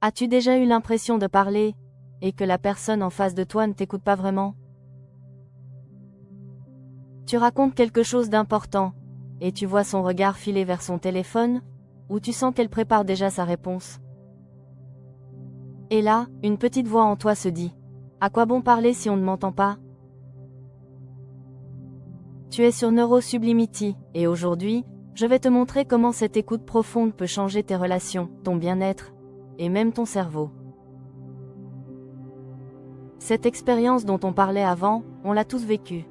As-tu déjà eu l'impression de parler, et que la personne en face de toi ne t'écoute pas vraiment? Tu racontes quelque chose d'important, et tu vois son regard filer vers son téléphone, ou tu sens qu'elle prépare déjà sa réponse. Et là, une petite voix en toi se dit: à quoi bon parler si on ne m'entend pas? Tu es sur Neurosublimity, et aujourd'hui, je vais te montrer comment cette écoute profonde peut changer tes relations, ton bien-être, et même ton cerveau. Cette expérience dont on parlait avant, on l'a tous vécue.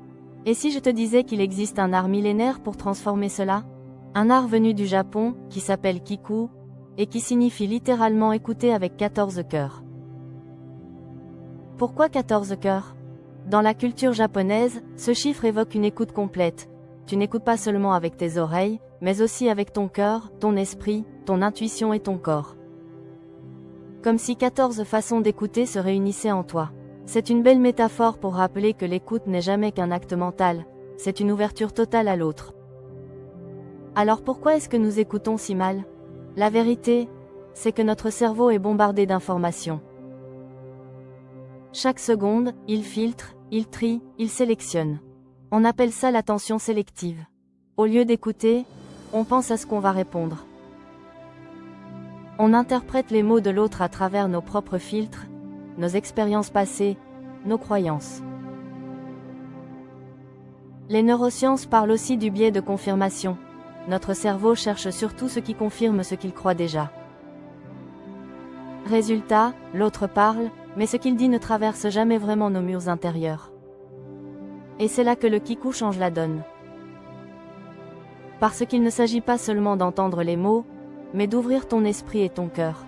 Et si je te disais qu'il existe un art millénaire pour transformer cela? Un art venu du Japon, qui s'appelle Kiku, et qui signifie littéralement écouter avec 14 cœurs. Pourquoi 14 cœurs? Dans la culture japonaise, ce chiffre évoque une écoute complète. Tu n'écoutes pas seulement avec tes oreilles, mais aussi avec ton cœur, ton esprit, ton intuition et ton corps. Comme si 14 façons d'écouter se réunissaient en toi. C'est une belle métaphore pour rappeler que l'écoute n'est jamais qu'un acte mental, c'est une ouverture totale à l'autre. Alors pourquoi est-ce que nous écoutons si mal? La vérité, c'est que notre cerveau est bombardé d'informations. Chaque seconde, il filtre, il trie, il sélectionne. On appelle ça l'attention sélective. Au lieu d'écouter, on pense à ce qu'on va répondre. On interprète les mots de l'autre à travers nos propres filtres, nos expériences passées, nos croyances. Les neurosciences parlent aussi du biais de confirmation. Notre cerveau cherche surtout ce qui confirme ce qu'il croit déjà. Résultat, l'autre parle, mais ce qu'il dit ne traverse jamais vraiment nos murs intérieurs. Et c'est là que le Kiku change la donne. Parce qu'il ne s'agit pas seulement d'entendre les mots, mais d'ouvrir ton esprit et ton cœur.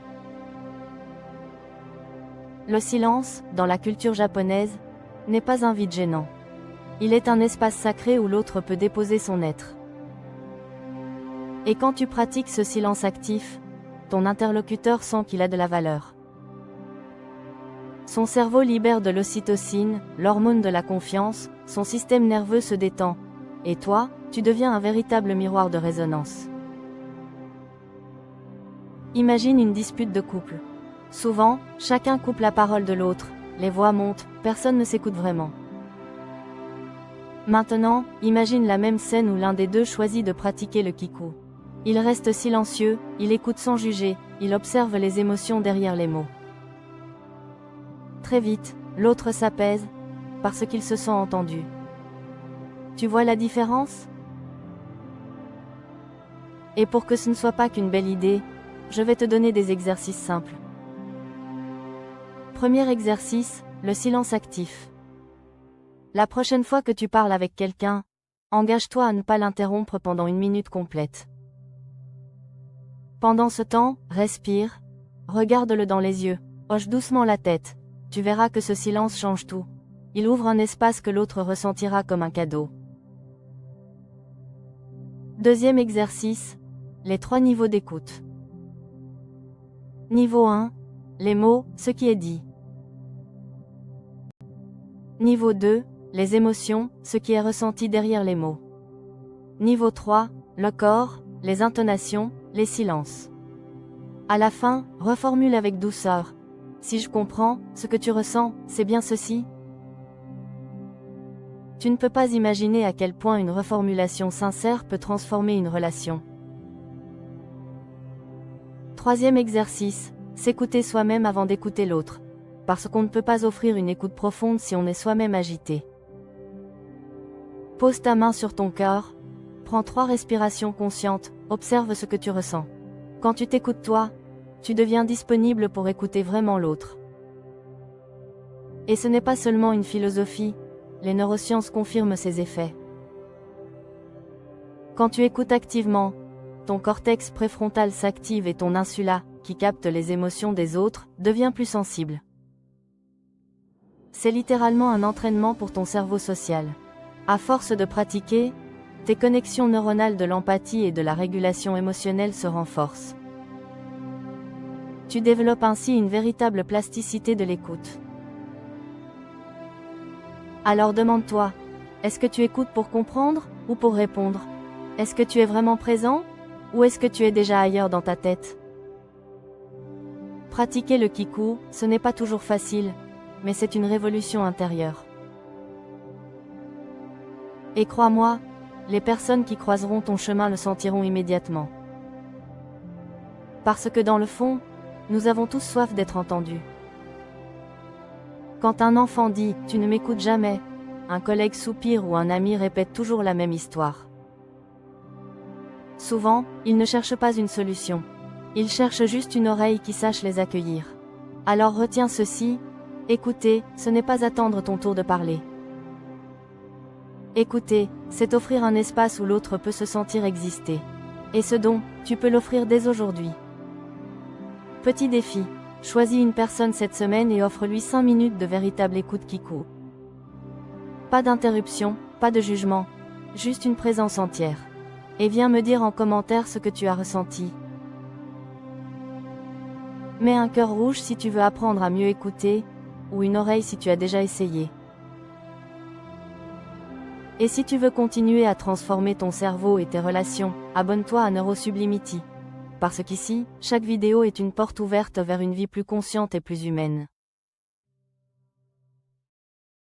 Le silence, dans la culture japonaise, n'est pas un vide gênant. Il est un espace sacré où l'autre peut déposer son être. Et quand tu pratiques ce silence actif, ton interlocuteur sent qu'il a de la valeur. Son cerveau libère de l'ocytocine, l'hormone de la confiance, son système nerveux se détend, et toi, tu deviens un véritable miroir de résonance. Imagine une dispute de couple. Souvent, chacun coupe la parole de l'autre, les voix montent, personne ne s'écoute vraiment. Maintenant, imagine la même scène où l'un des deux choisit de pratiquer le Kiku. Il reste silencieux, il écoute sans juger, il observe les émotions derrière les mots. Très vite, l'autre s'apaise, parce qu'il se sent entendu. Tu vois la différence? Et pour que ce ne soit pas qu'une belle idée, je vais te donner des exercices simples. Premier exercice, le silence actif. La prochaine fois que tu parles avec quelqu'un, engage-toi à ne pas l'interrompre pendant 1 minute complète. Pendant ce temps, respire, regarde-le dans les yeux, hoche doucement la tête. Tu verras que ce silence change tout. Il ouvre un espace que l'autre ressentira comme un cadeau. Deuxième exercice, les 3 niveaux d'écoute. Niveau 1, les mots, ce qui est dit. Niveau 2, les émotions, ce qui est ressenti derrière les mots. Niveau 3, le corps, les intonations, les silences. À la fin, reformule avec douceur. Si je comprends, ce que tu ressens, c'est bien ceci? Tu ne peux pas imaginer à quel point une reformulation sincère peut transformer une relation. Troisième exercice, s'écouter soi-même avant d'écouter l'autre. Parce qu'on ne peut pas offrir une écoute profonde si on est soi-même agité. Pose ta main sur ton cœur, prends 3 respirations conscientes, observe ce que tu ressens. Quand tu t'écoutes toi, tu deviens disponible pour écouter vraiment l'autre. Et ce n'est pas seulement une philosophie, les neurosciences confirment ces effets. Quand tu écoutes activement, ton cortex préfrontal s'active et ton insula, qui capte les émotions des autres, devient plus sensible. C'est littéralement un entraînement pour ton cerveau social. À force de pratiquer, tes connexions neuronales de l'empathie et de la régulation émotionnelle se renforcent. Tu développes ainsi une véritable plasticité de l'écoute. Alors demande-toi, est-ce que tu écoutes pour comprendre ou pour répondre? Est-ce que tu es vraiment présent ou est-ce que tu es déjà ailleurs dans ta tête? Pratiquer le kiku, ce n'est pas toujours facile, mais c'est une révolution intérieure. Et crois-moi, les personnes qui croiseront ton chemin le sentiront immédiatement. Parce que dans le fond, nous avons tous soif d'être entendus. Quand un enfant dit « tu ne m'écoutes jamais », un collègue soupire ou un ami répète toujours la même histoire. Souvent, ils ne cherchent pas une solution. Ils cherchent juste une oreille qui sache les accueillir. Alors retiens ceci, écouter, ce n'est pas attendre ton tour de parler. Écouter, c'est offrir un espace où l'autre peut se sentir exister. Et ce don, tu peux l'offrir dès aujourd'hui. Petit défi. Choisis une personne cette semaine et offre-lui 5 minutes de véritable écoute kiku. Pas d'interruption, pas de jugement, juste une présence entière. Et viens me dire en commentaire ce que tu as ressenti. Mets un cœur rouge si tu veux apprendre à mieux écouter, ou une oreille si tu as déjà essayé. Et si tu veux continuer à transformer ton cerveau et tes relations, abonne-toi à Neurosublimity. Parce qu'ici, chaque vidéo est une porte ouverte vers une vie plus consciente et plus humaine.